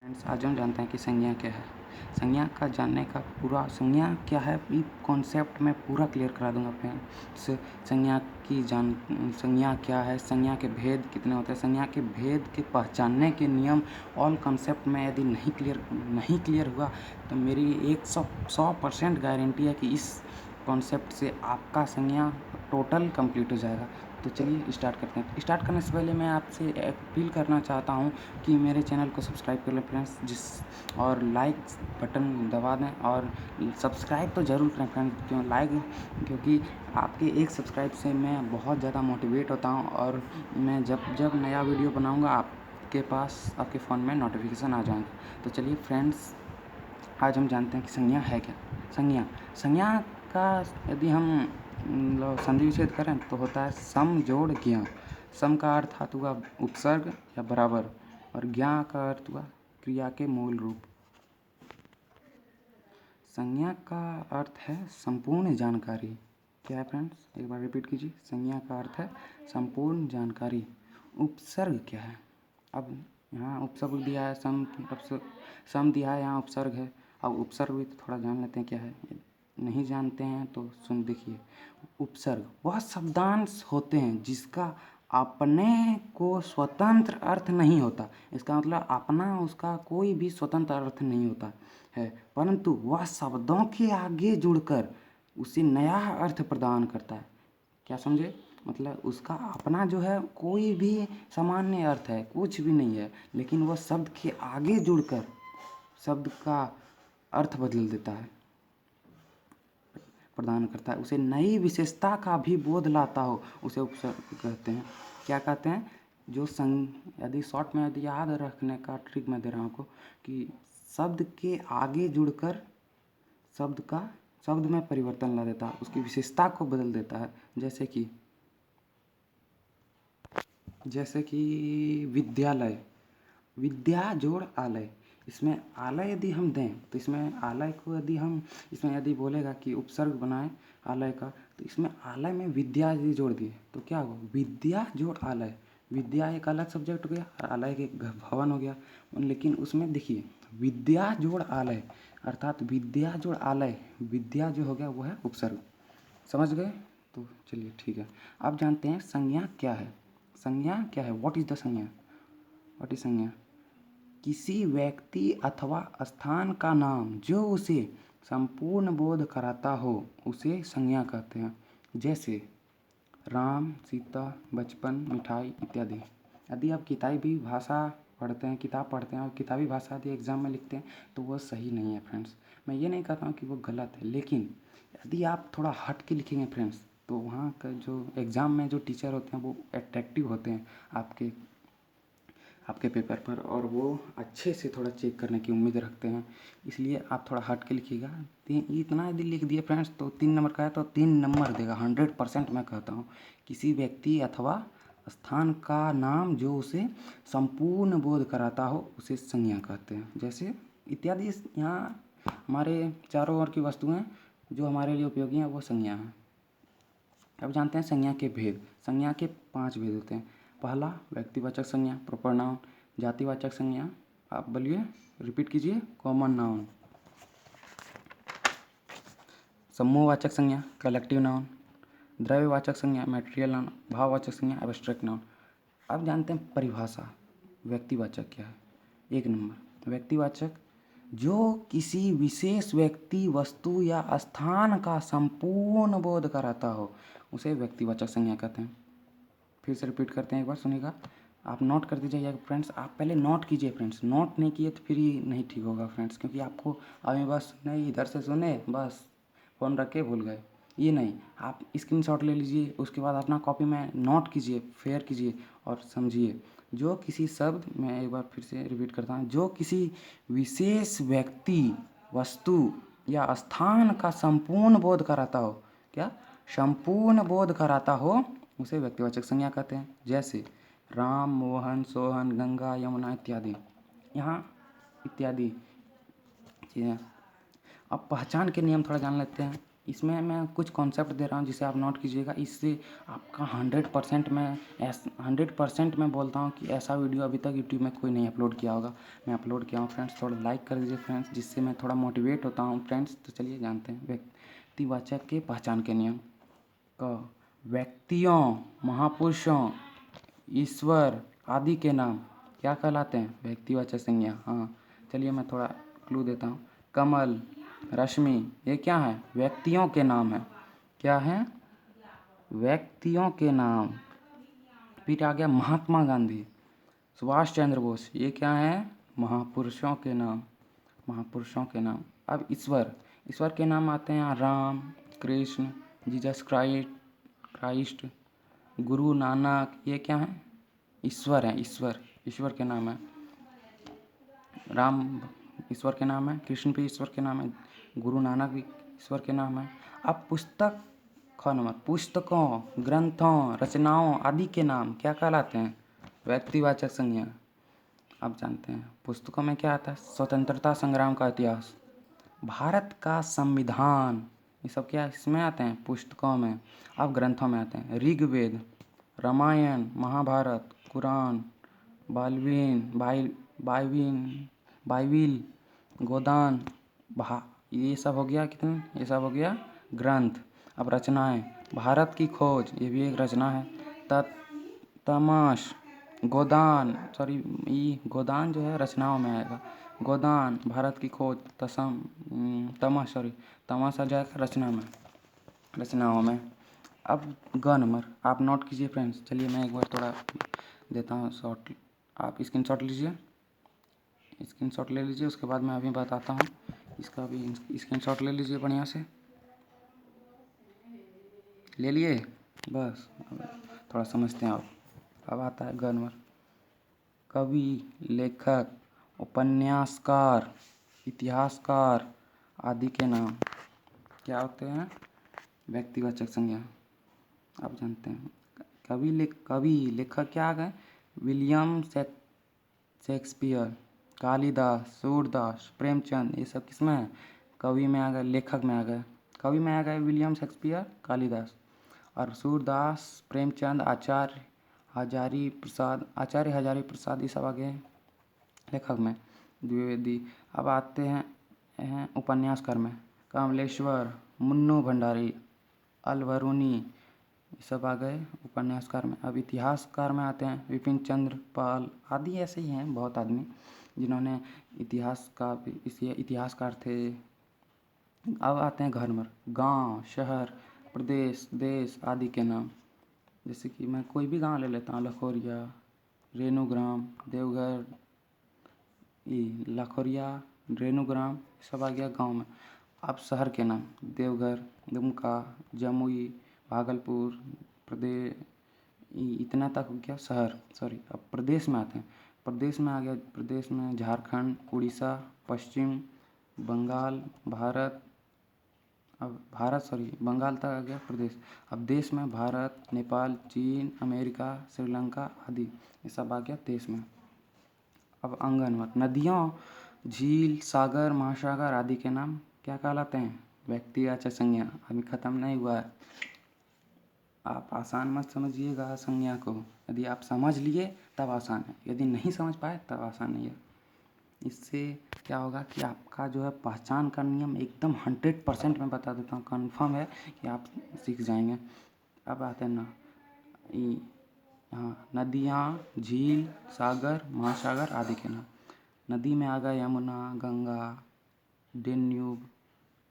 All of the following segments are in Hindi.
फ्रेंड्स, आज हम जानते हैं कि संज्ञा क्या है। संज्ञा का जानने का पूरा संज्ञा क्या है ये कॉन्सेप्ट मैं पूरा क्लियर करा दूंगा फ्रेंड्स। संज्ञा क्या है, संज्ञा के भेद कितने होते हैं, संज्ञा के भेद के पहचानने के नियम, ऑल कॉन्सेप्ट में यदि नहीं क्लियर हुआ तो मेरी 100% गारंटी है कि इस कॉन्सेप्ट से आपका संज्ञा टोटल कंप्लीट हो जाएगा। तो चलिए स्टार्ट करते हैं। स्टार्ट करने से पहले मैं आपसे अपील करना चाहता हूं कि मेरे चैनल को सब्सक्राइब कर लें फ्रेंड्स, और लाइक बटन दबा दें और सब्सक्राइब तो ज़रूर करें फ्रेंड्स। क्योंकि आपके एक सब्सक्राइब से मैं बहुत ज़्यादा मोटिवेट होता हूं और मैं जब नया वीडियो बनाऊंगा आपके पास आपके फ़ोन में नोटिफिकेशन आ जाएंगे। तो चलिए फ्रेंड्स, आज हम जानते हैं कि संज्ञा है क्या। संज्ञा का यदि हम संधि विच्छेद करें तो होता है सम जोड़ ज्ञा। सम का अर्थ हुआ उपसर्ग या बराबर, और ज्ञा का अर्थ हुआ क्रिया के मूल रूप। संज्ञा का अर्थ है संपूर्ण जानकारी। क्या है फ्रेंड्स, एक बार रिपीट कीजिए। संज्ञा का अर्थ है संपूर्ण जानकारी। उपसर्ग क्या है? अब यहाँ उपसर्ग दिया है, सम दिया है, यहाँ उपसर्ग है। अब उपसर्ग भी थोड़ा जान लेते हैं क्या है। नहीं जानते हैं तो सुन देखिए। उपसर्ग वह शब्दांश होते हैं जिसका अपने को स्वतंत्र अर्थ नहीं होता। इसका मतलब अपना उसका कोई भी स्वतंत्र अर्थ नहीं होता है, परंतु वह शब्दों के आगे जुड़कर उसे नया अर्थ प्रदान करता है। क्या समझे? मतलब उसका अपना जो है कोई भी सामान्य अर्थ है, कुछ भी नहीं है, लेकिन वह शब्द के आगे जुड़कर शब्द का अर्थ बदल देता है, प्रदान करता है। उसे नई विशेषता का भी बोध लाता हो, उसे उपसर्ग कहते हैं। क्या कहते हैं? यदि शॉर्ट में यदि याद रखने का ट्रिक मैं दे रहा हूँ आपको कि शब्द के आगे जुड़कर शब्द में परिवर्तन ला देता है, उसकी विशेषता को बदल देता है। जैसे कि विद्यालय, विद्या जोड़ आलय। इसमें आलय यदि हम दें तो इसमें आलय को यदि बोलेगा कि उपसर्ग बनाए आलय का, तो इसमें आलय में विद्या यदि जोड़ दिए तो क्या होगा? विद्या जोड़ आलय। विद्या एक अलग सब्जेक्ट हो गया और आलय एक भवन हो गया। लेकिन उसमें देखिए विद्या जोड़ आलय अर्थात विद्या जोड़ आलय, विद्या जो हो गया वो है उपसर्ग। समझ गए? तो चलिए ठीक है। अब जानते हैं संज्ञा क्या है। संज्ञा क्या है? व्हाट इज द संज्ञा? व्हाट इज संज्ञा? किसी व्यक्ति अथवा स्थान का नाम जो उसे संपूर्ण बोध कराता हो उसे संज्ञा कहते हैं। जैसे राम, सीता, बचपन, मिठाई इत्यादि। यदि आप किताबी भाषा पढ़ते हैं और किताबी भाषा यदि एग्ज़ाम में लिखते हैं तो वो सही नहीं है फ्रेंड्स। मैं ये नहीं कहता हूँ कि वो गलत है, लेकिन यदि आप थोड़ा हट के लिखेंगे फ्रेंड्स तो वहाँ का जो एग्ज़ाम में जो टीचर होते हैं वो अट्रैक्टिव होते हैं आपके पेपर पर, और वो अच्छे से थोड़ा चेक करने की उम्मीद रखते हैं। इसलिए आप थोड़ा हट के लिखिएगा। इतना यदि लिख दिए फ्रेंड्स तो 3 नंबर का है तो 3 नंबर देगा 100%। मैं कहता हूँ किसी व्यक्ति अथवा स्थान का नाम जो उसे संपूर्ण बोध कराता हो उसे संज्ञा कहते हैं। जैसे इत्यादि। यहाँ हमारे चारों ओर की वस्तुएं जो हमारे लिए उपयोगी हैं वो संज्ञा हैं। अब जानते हैं संज्ञा के भेद। संज्ञा के 5 भेद होते हैं। पहला व्यक्तिवाचक संज्ञा, प्रॉपर नाउन। जातिवाचक संज्ञा, आप बोलिए, रिपीट कीजिए, कॉमन नाउन। समूहवाचक संज्ञा, कलेक्टिव नाउन। द्रव्यवाचक संज्ञा, मटेरियल नाउन। भाववाचक संज्ञा, एब्स्ट्रैक्ट नाउन। अब जानते हैं परिभाषा। व्यक्तिवाचक क्या है? 1 नंबर व्यक्तिवाचक जो किसी विशेष व्यक्ति, वस्तु या स्थान का संपूर्ण बोध कराता हो उसे व्यक्तिवाचक संज्ञा कहते हैं। फिर से रिपीट करते हैं, एक बार सुनिएगा। आप नोट कर दीजिएगा फ्रेंड्स। आप पहले नोट कीजिए फ्रेंड्स, नोट नहीं किए तो फिर ही नहीं ठीक होगा फ्रेंड्स, क्योंकि आपको अभी बस नहीं इधर से सुने बस फ़ोन रख के भूल गए, ये नहीं। आप स्क्रीनशॉट ले लीजिए, उसके बाद अपना कॉपी में नोट कीजिए, फेयर कीजिए और समझिए। जो किसी शब्द, मैं एक बार फिर से रिपीट करता हूँ, जो किसी विशेष व्यक्ति, वस्तु या स्थान का संपूर्ण बोध कराता हो, क्या संपूर्ण बोध कराता हो उसे व्यक्तिवाचक संज्ञा कहते हैं। जैसे राम, मोहन, सोहन, गंगा, यमुना इत्यादि। यहाँ इत्यादि चीज़ें। अब पहचान के नियम थोड़ा जान लेते हैं। इसमें मैं कुछ कॉन्सेप्ट दे रहा हूँ जिसे आप नोट कीजिएगा। इससे आपका 100% मैं बोलता हूँ कि ऐसा वीडियो अभी तक यूट्यूब में कोई नहीं अपलोड किया होगा। मैं अपलोड किया हूँ फ्रेंड्स, थोड़ा लाइक कर दीजिए फ्रेंड्स, जिससे मैं थोड़ा मोटिवेट होता हूँ फ्रेंड्स। तो चलिए जानते हैं व्यक्तिवाचक के पहचान के नियम। क व्यक्तियों, महापुरुषों, ईश्वर आदि के नाम क्या कहलाते हैं? व्यक्तिवाचक संज्ञा। हाँ, चलिए मैं थोड़ा क्लू देता हूँ। कमल, रश्मि, ये क्या है? व्यक्तियों के नाम है। क्या है? व्यक्तियों के नाम। फिर आ गया महात्मा गांधी, सुभाष चंद्र बोस, ये क्या है? महापुरुषों के नाम। महापुरुषों के नाम। अब ईश्वर, ईश्वर के नाम आते हैं राम, कृष्ण, जीसस क्राइस्ट, गुरु नानक, ये क्या है? ईश्वर है। ईश्वर, ईश्वर के नाम है। राम ईश्वर के नाम है, कृष्ण भी ईश्वर के नाम है, गुरु नानक भी ईश्वर के नाम है। अब पुस्तक ख नंबर, पुस्तकों, ग्रंथों, रचनाओं आदि के नाम क्या कहलाते हैं? व्यक्तिवाचक संज्ञा। अब जानते हैं पुस्तकों में क्या आता है? स्वतंत्रता संग्राम का इतिहास, भारत का संविधान, ये सब क्या इसमें आते हैं? पुस्तकों में। अब ग्रंथों में आते हैं ऋग्वेद, रामायण, महाभारत, कुरान, बाइबिल, गोदान, ये सब हो गया कितने? ये सब हो गया ग्रंथ। अब रचनाएं, भारत की खोज, ये भी एक रचना है। तमाश, गोदान, गोदान जो है रचनाओं में आएगा। गोदान, भारत की खोज, तमाश आ जाएगा रचनाओं में। अब ग नंबर आप नोट कीजिए फ्रेंड्स। चलिए मैं एक बार थोड़ा देता हूँ शॉर्ट, आप स्क्रीनशॉट लीजिए, स्क्रीनशॉट ले लीजिए, उसके बाद मैं अभी बताता हूँ। इसका भी स्क्रीनशॉट ले लीजिए बढ़िया से। ले लिए? बस थोड़ा समझते हैं आप। अब आता है ग नंबर, कवि, लेखक, उपन्यासकार, इतिहासकार आदि के नाम क्या होते हैं? व्यक्तिवाचक संज्ञा। आप जानते हैं कवि लेखक क्या आ गए? विलियम शेक्सपियर, कालिदास, सूरदास, प्रेमचंद, ये सब किसमें है? कवि में आ गए, लेखक में आ गए। कवि में आ गए विलियम शेक्सपियर, कालिदास, और सूरदास, प्रेमचंद, आचार्य हजारी प्रसाद, ये सब आ गए लेखक में। द्विवेदी। अब आते हैं उपन्यासकार में, कमलेश्वर, मुन्नू भंडारी, अलबरूनी, ये सब आ गए उपन्यासकार में। अब इतिहासकार में आते हैं विपिन चंद्र पाल आदि, ऐसे ही हैं बहुत आदमी जिन्होंने इतिहासकार थे। अब आते हैं घर नंबर, गांव, शहर, प्रदेश, देश आदि के नाम। जैसे कि मैं कोई भी गांव ले लेता हूँ, लखोरिया, रेणुग्राम, देवघर, रेणुग्राम, सब आ गया गांव में। अब शहर के नाम, देवघर, दुमका, जमुई, भागलपुर, प्रदेश, इतना तक हो गया शहर। अब प्रदेश में आते हैं। प्रदेश में आ गया, प्रदेश में झारखंड, उड़ीसा, पश्चिम बंगाल, बंगाल तक आ गया प्रदेश। अब देश में भारत, नेपाल, चीन, अमेरिका, श्रीलंका आदि, ये सब आ गया देश में। अब अंगन, नदियों, झील, सागर, महासागर आदि के नाम क्या कहलाते हैं? व्यक्तिवाचक संज्ञा। अभी खत्म नहीं हुआ है, आप आसान मत समझिएगा संज्ञा को। यदि आप समझ लिए तब आसान है, यदि नहीं समझ पाए तब आसान नहीं है। इससे क्या होगा कि आपका जो है पहचान का नियम एकदम 100% मैं बता देता हूँ, कन्फर्म है कि आप सीख जाएंगे। अब आते हैं नदियाँ, झील, सागर, महासागर आदि के नाम। नदी में आ गया यमुना, गंगा, डेन्यूब,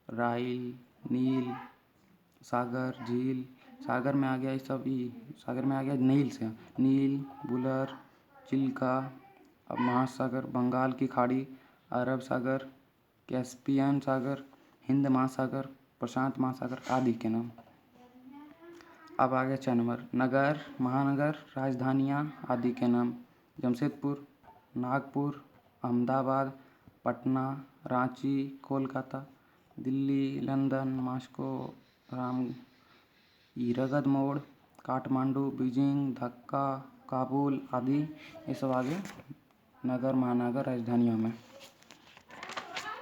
राइल, नील। सागर, झील, सागर में आ गया सागर में आ गया नील, बुलर, चिल्का। अब महासागर, बंगाल की खाड़ी, अरब सागर, कैस्पियन सागर, हिंद महासागर, प्रशांत महासागर आदि के नाम। अब आ गया 6 नंबर, नगर, महानगर, राजधानियाँ आदि के नाम। जमशेदपुर, नागपुर, अहमदाबाद, पटना, रांची, कोलकाता, दिल्ली, लंदन, मॉस्को, रगद मोड़, काठमांडू, बीजिंग, ढाका, काबुल आदि, ये सब आ गए नगर, महानगर, राजधानियों में।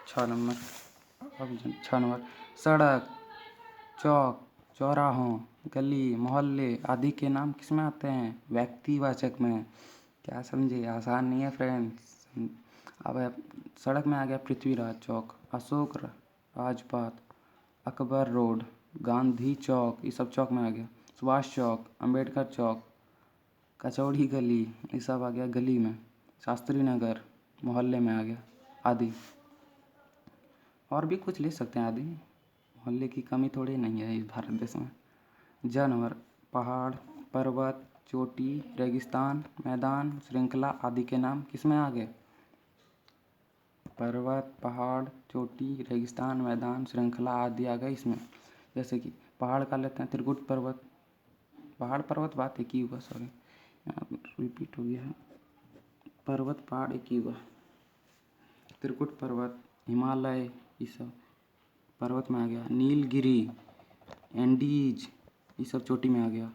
6 नंबर, सड़क, चौक, चौराहों, गली, मोहल्ले आदि के नाम किसमें आते हैं? व्यक्तिवाचक में। क्या समझे? आसान नहीं है फ्रेंड्स। अब सड़क में आ गया पृथ्वीराज चौक, अशोक राजपाथ, अकबर रोड, गांधी चौक, ये सब चौक में आ गया। सुभाष चौक, अंबेडकर चौक, कचौड़ी गली, ये सब आ गया गली में। शास्त्री नगर मोहल्ले में आ गया आदि। और भी कुछ ले सकते हैं आदि, मोहल्ले की कमी थोड़ी नहीं है इस भारत देश में। जानवर, पहाड़, पर्वत, चोटी, रेगिस्तान, मैदान, श्रृंखला आदि के नाम किसमें आ गए? पर्वत, पहाड़, चोटी, रेगिस्तान, मैदान, श्रृंखला आदि आ गए इसमें। जैसे कि पहाड़ का लेते हैं त्रिकुट पर्वत, पहाड़ पर्वत बात एक ही हुआ, सॉरी रिपीट हो गया है। पर्वत पहाड़ एक ही हुआ। त्रिकुट पर्वत, हिमालय, ये सब पर्वत में आ गया। नीलगिरी, एंडीज, ये सब चोटी में आ गया।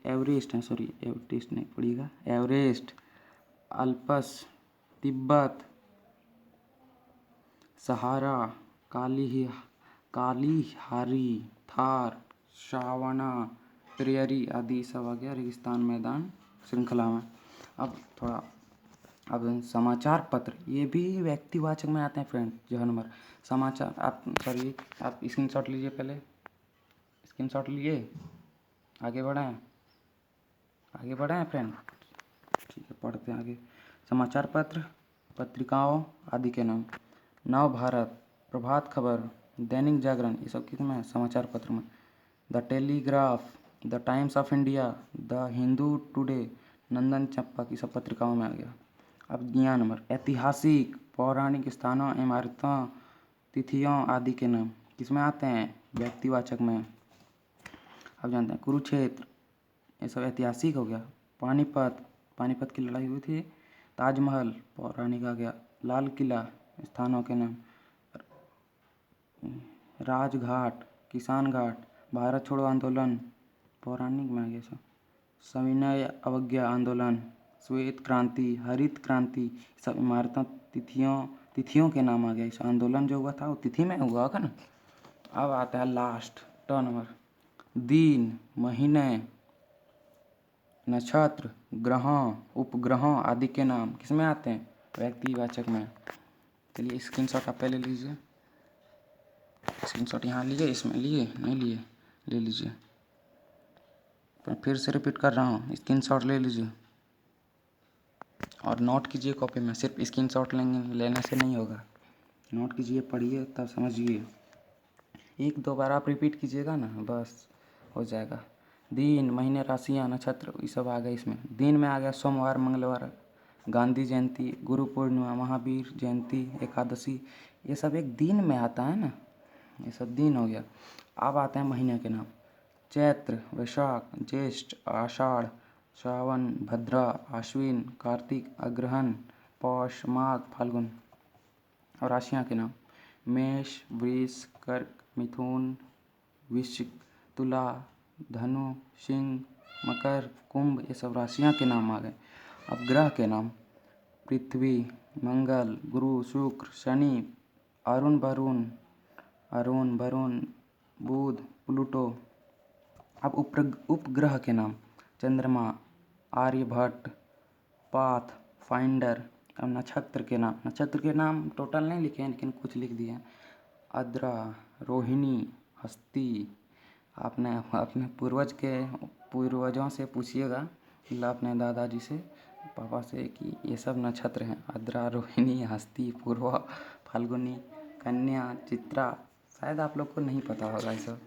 एवरेस्ट है, सॉरी एवरेस्ट नहीं पड़ेगा, एवरेस्ट, अल्पस, तिब्बत, सहारा, कालीहारी, थार, सावना, प्रेयरी आदि सब आ गया रेगिस्तान, मैदान, श्रृंखला में। अब समाचार पत्र, ये भी व्यक्तिवाचक में आते हैं फ्रेंड। जो नंबर समाचार, आप स्क्रीनशॉट लीजिए, पहले स्क्रीनशॉट लिए, आगे बढ़ें फ्रेंड। ठीक है, पढ़ते हैं आगे। समाचार पत्र, पत्रिकाओं आदि के नाम। नव भारत, प्रभात खबर, दैनिक जागरण, ये सब किसमें है? समाचार पत्र में। The Telegraph, the Times of India, the Hindu Today, Nandan Champak, ये सब पत्रिकाओं में आ गया। अब ज्ञान नंबर, ऐतिहासिक, पौराणिक स्थानों, इमारतों, तिथियों आदि के नाम किसमें आते हैं? व्यक्तिवाचक में। अब जानते हैं कुरुक्षेत्र, ये सब ऐतिहासिक हो गया। पानीपत की लड़ाई हुई थी। ताजमहल पौराणिक आ गया। लाल किला स्थानों के नाम। राजघाट, किसान घाट, भारत छोड़ो आंदोलन पौराणिक में आ गया सब। सविनय अवज्ञा आंदोलन, श्वेत क्रांति, हरित क्रांति, सब इमारतों, तिथियों के नाम आ गए। इस आंदोलन जो हुआ था वो तिथि में हुआ होगा ना। अब आता है लास्ट नंबर, दिन, महीने, नक्षत्र, ग्रहों, उपग्रहों आदि के नाम किसमें आते हैं? व्यक्तिवाचक में। चलिए स्क्रीनशॉट आप पहले लीजिए, स्क्रीनशॉट यहाँ लिए, इसमें लिए नहीं लिए, ले लीजिए। मैं फिर से रिपीट कर रहा हूँ, स्क्रीनशॉट ले लीजिए और नोट कीजिए कॉपी में। सिर्फ स्क्रीनशॉट लेने से नहीं होगा, नोट कीजिए, पढ़िए, तब समझिए। एक दो बार आप रिपीट कीजिएगा ना, बस हो जाएगा। दिन, महीने, राशियाँ, नक्षत्र, ये सब आ गए इसमें। दिन में आ गया सोमवार, मंगलवार, गांधी जयंती, गुरु पूर्णिमा, महावीर जयंती, एकादशी, ये सब एक दिन में आता है ना, ये सब दिन हो गया। अब आते हैं महीने के नाम। चैत्र, वैशाख, ज्येष्ठ, आषाढ़, श्रावण, भद्रा, आश्विन, कार्तिक, अग्रहण, पौष, माघ, फाल्गुन। और राशियाँ के नाम, मेष, वृष, कर्क, मिथुन, वृश्चिक, तुला, धनु, सिंह, मकर, कुंभ, ये सब राशियाँ के नाम आ गए। अब ग्रह के नाम, पृथ्वी, मंगल, गुरु, शुक्र, शनि, अरुण वरुण, बुध, प्लूटो। अब उपग्रह के नाम, चंद्रमा, आर्यभट्ट, पाथ फाइंडर। अब नक्षत्र के नाम टोटल नहीं लिखे हैं, लेकिन कुछ लिख दिए हैं। आद्रा, रोहिणी, हस्ती। आपने अपने पूर्वजों से पूछिएगा, मतलब अपने दादाजी से, पापा से, कि ये सब नक्षत्र हैं। आद्रा, रोहिणी, हस्ती, पूर्वा, फाल्गुनी, कन्या, चित्रा। शायद आप लोग को नहीं पता होगा ये सब,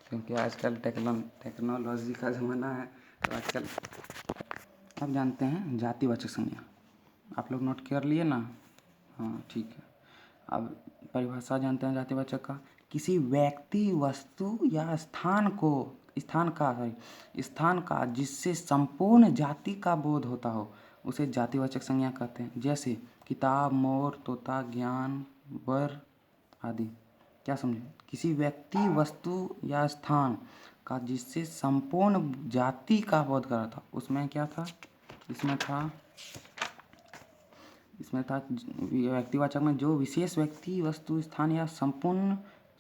क्योंकि आजकल टेक्नोलॉजी का ज़माना है, तो आजकल। अब जानते हैं जातिवाचक संज्ञा। आप लोग नोट कर लिए ना? हाँ ठीक है। अब परिभाषा जानते हैं जातिवाचक का। किसी व्यक्ति, वस्तु या स्थान का जिससे संपूर्ण जाति का बोध होता हो, उसे जातिवाचक संज्ञा कहते हैं। जैसे किताब, मोर, तोता, ज्ञान, वर आदि। क्या समझे? किसी व्यक्ति, वस्तु या स्थान का जिससे संपूर्ण जाति का बोध कर रहा था, उसमें क्या था? इसमें था व्यक्तिवाचक में जो विशेष व्यक्ति, वस्तु, स्थान या संपूर्ण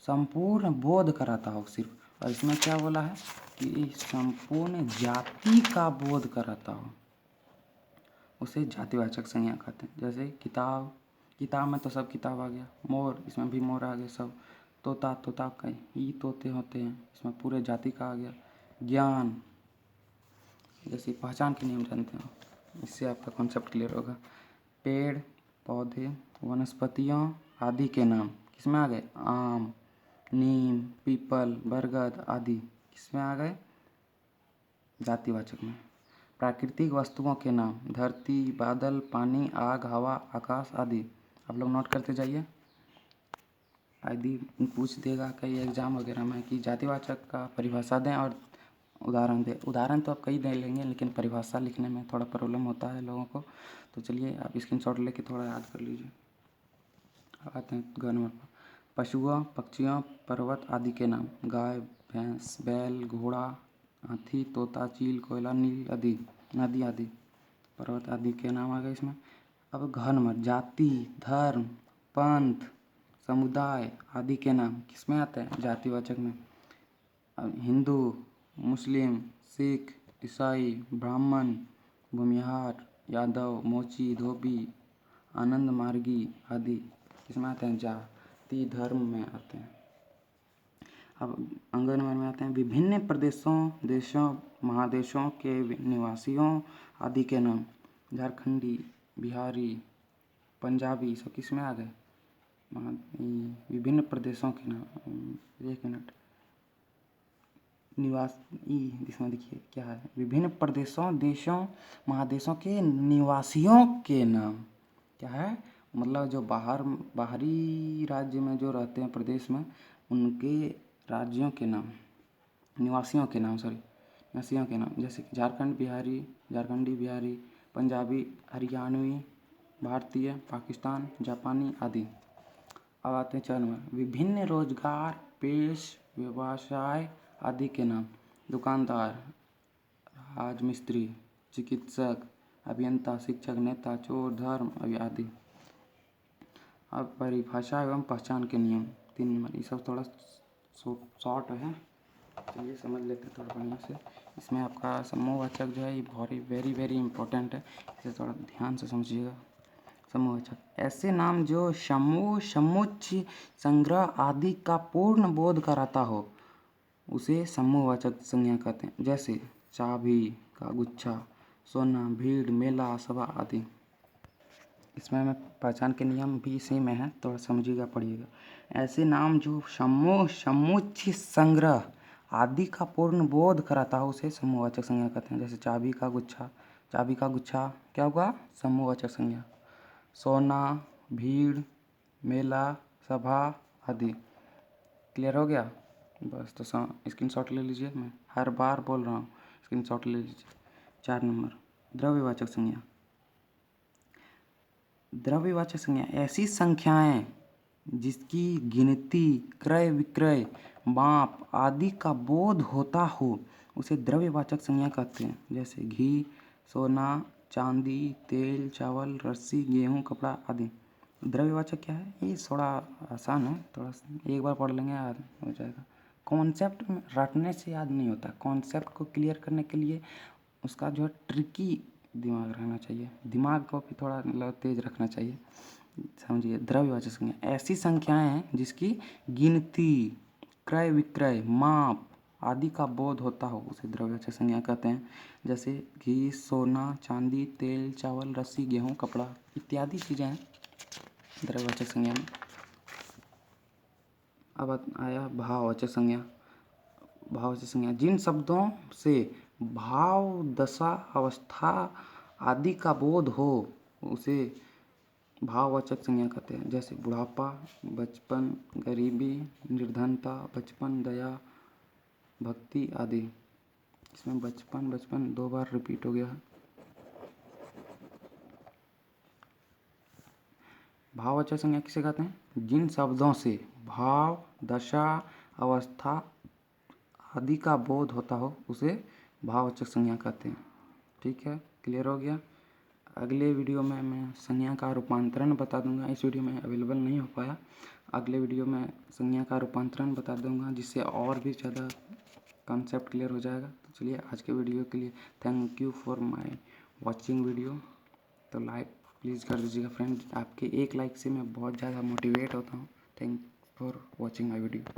संपूर्ण बोध कराता हो सिर्फ। और इसमें क्या बोला है कि संपूर्ण जाति का बोध कराता हो, उसे जातिवाचक संज्ञा कहते हैं। जैसे किताब, किताब में तो सब किताब आ गया। मोर, इसमें भी मोर आ गया सब। तोता, तोता कई तोते होते हैं, इसमें पूरे जाति का आ गया। ज्ञान, जैसे पहचान के नियम जानते हो, इससे आपका कॉन्सेप्ट क्लियर होगा। पेड़ पौधे वनस्पतियों आदि के नाम किसमें आ गए? आम, नीम, पीपल, बरगद आदि किसमें आ गए? जातिवाचक में। प्राकृतिक वस्तुओं के नाम धरती, बादल, पानी, आग, हवा, आकाश आदि। आप लोग नोट करते जाइए, आदि पूछ देगा कई एग्जाम वगैरह में कि जातिवाचक का परिभाषा दें और उदाहरण दें। उदाहरण तो आप कई दे लेंगे, लेकिन परिभाषा लिखने में थोड़ा प्रॉब्लम होता है लोगों को। तो चलिए आप स्क्रीनशॉट लेके थोड़ा याद कर लीजिए। आते हैं ग नंबर पर। पशुओं, पक्षियों, पर्वत आदि के नाम गाय, भैंस, बैल, घोड़ा, हाथी, तोता, चील, कोयला, नील आदि, नदी आदि, पर्वत आदि के नाम आ गए इसमें। अब घ नंबर जाति, धर्म, पंथ, समुदाय आदि के नाम किसमें आते हैं? जातिवाचक में। अब हिंदू, मुस्लिम, सिख, ईसाई, ब्राह्मण, भूमिहार, यादव, मोची, धोबी, आनंद मार्गी आदि किसमें आते हैं? जाति धर्म में आते हैं। अब अंग नंबर में आते हैं विभिन्न प्रदेशों, देशों, महादेशों के निवासियों आदि के नाम झारखंडी, बिहारी, पंजाबी सब किसमें आ गए? विभिन्न प्रदेशों के नाम। एक मिनट, निवास इसमें देखिए क्या है, विभिन्न प्रदेशों, देशों, महादेशों के निवासियों के नाम क्या है? मतलब जो बाहरी राज्य में जो रहते हैं प्रदेश में, उनके राज्यों के नाम, निवासियों के नाम, निवासियों के नाम। जैसे कि झारखंडी बिहारी, पंजाबी, हरियाणवी, भारतीय, पाकिस्तान, जापानी आदि। अब आते हैं 4 नंबर विभिन्न रोजगार, पेश, व्यवसाय आदि के नाम दुकानदार, राजमिस्त्री, चिकित्सक, अभियंता, शिक्षक, नेता, चोर, धर्म आदि। अब परिभाषा एवं पहचान के नियम 3 नंबर। ये सब थोड़ा शॉर्ट है, चलिए समझ लेते हैं थोड़ा बढ़िया से। इसमें आपका समूहवाचक जो है ये वेरी वेरी इंपॉर्टेंट है, इसे थोड़ा ध्यान से समझिएगा। समूहवाचक ऐसे नाम जो समूह, समुच्चय, संग्रह आदि का पूर्ण बोध कराता हो, उसे समूहवाचक संज्ञा कहते हैं। जैसे चाबी का गुच्छा, सोना, भीड़, मेला, सभा आदि। इसमें मैं पहचान के नियम भी इसी में है, थोड़ा समझिएगा पढ़िएगा। ऐसे नाम जो समूह, समुच्चय, संग्रह आदि का पूर्ण बोध कराता हो, उसे समूहवाचक संज्ञा कहते हैं। जैसे चाबी का गुच्छा, चाबी का गुच्छा क्या होगा? समूहवाचक संज्ञा। सोना, भीड़, मेला, सभा आदि। क्लियर हो गया? बस तो स्क्रीनशॉट ले लीजिए, मैं हर बार बोल रहा हूँ, स्क्रीनशॉट ले लीजिए। 4 नंबर द्रव्यवाचक संज्ञा। द्रव्यवाचक संज्ञा ऐसी संख्याएं जिसकी गिनती, क्रय विक्रय, माप आदि का बोध होता हो, उसे द्रव्यवाचक संज्ञा कहते हैं। जैसे घी, सोना, चांदी, तेल, चावल, रस्सी, गेहूं, कपड़ा आदि। द्रव्यवाचक क्या है? ये थोड़ा आसान है, थोड़ा एक बार पढ़ लेंगे याद हो जाएगा। कॉन्सेप्ट रटने से याद नहीं होता, कॉन्सेप्ट को क्लियर करने के लिए उसका जो है ट्रिकी दिमाग रहना चाहिए, दिमाग को भी थोड़ा मतलब तेज रखना चाहिए। समझिए, द्रव्यवाचक संज्ञा ऐसी संख्याएं हैं जिसकी गिनती, क्रय विक्रय, माप आदि का बोध होता हो, उसे द्रव्यवाचक संज्ञा कहते हैं। जैसे घी, सोना, चांदी, तेल, चावल, रस्सी, गेहूं, कपड़ा इत्यादि चीज़ें हैं द्रव्यवाचक संज्ञा में। अब आया भाववाचक संज्ञा। भाववाचक संज्ञा जिन शब्दों से भाव, दशा, अवस्था आदि का बोध हो, उसे भाववाचक संज्ञा कहते हैं। जैसे बुढ़ापा, बचपन, गरीबी, निर्धनता, बचपन, दया, भक्ति आदि। इसमें बचपन बचपन 2 बार रिपीट हो गया है। भाववाचक संज्ञा किसे कहते हैं? जिन शब्दों से भाव, दशा, अवस्था आदि का बोध होता हो, उसे भाववाचक संज्ञा कहते हैं। ठीक है, क्लियर हो गया? अगले वीडियो में मैं संज्ञा का रूपांतरण बता दूंगा। इस वीडियो में अवेलेबल नहीं हो पाया, अगले वीडियो में संज्ञा का रूपांतरण बता दूंगा, जिससे और भी ज़्यादा कॉन्सेप्ट क्लियर हो जाएगा। तो चलिए आज के वीडियो के लिए thank you for my watching video. तो लाइक प्लीज़ कर दीजिएगा फ्रेंड, आपके एक लाइक से मैं बहुत ज़्यादा मोटिवेट होता हूँ। Thank for watching my video.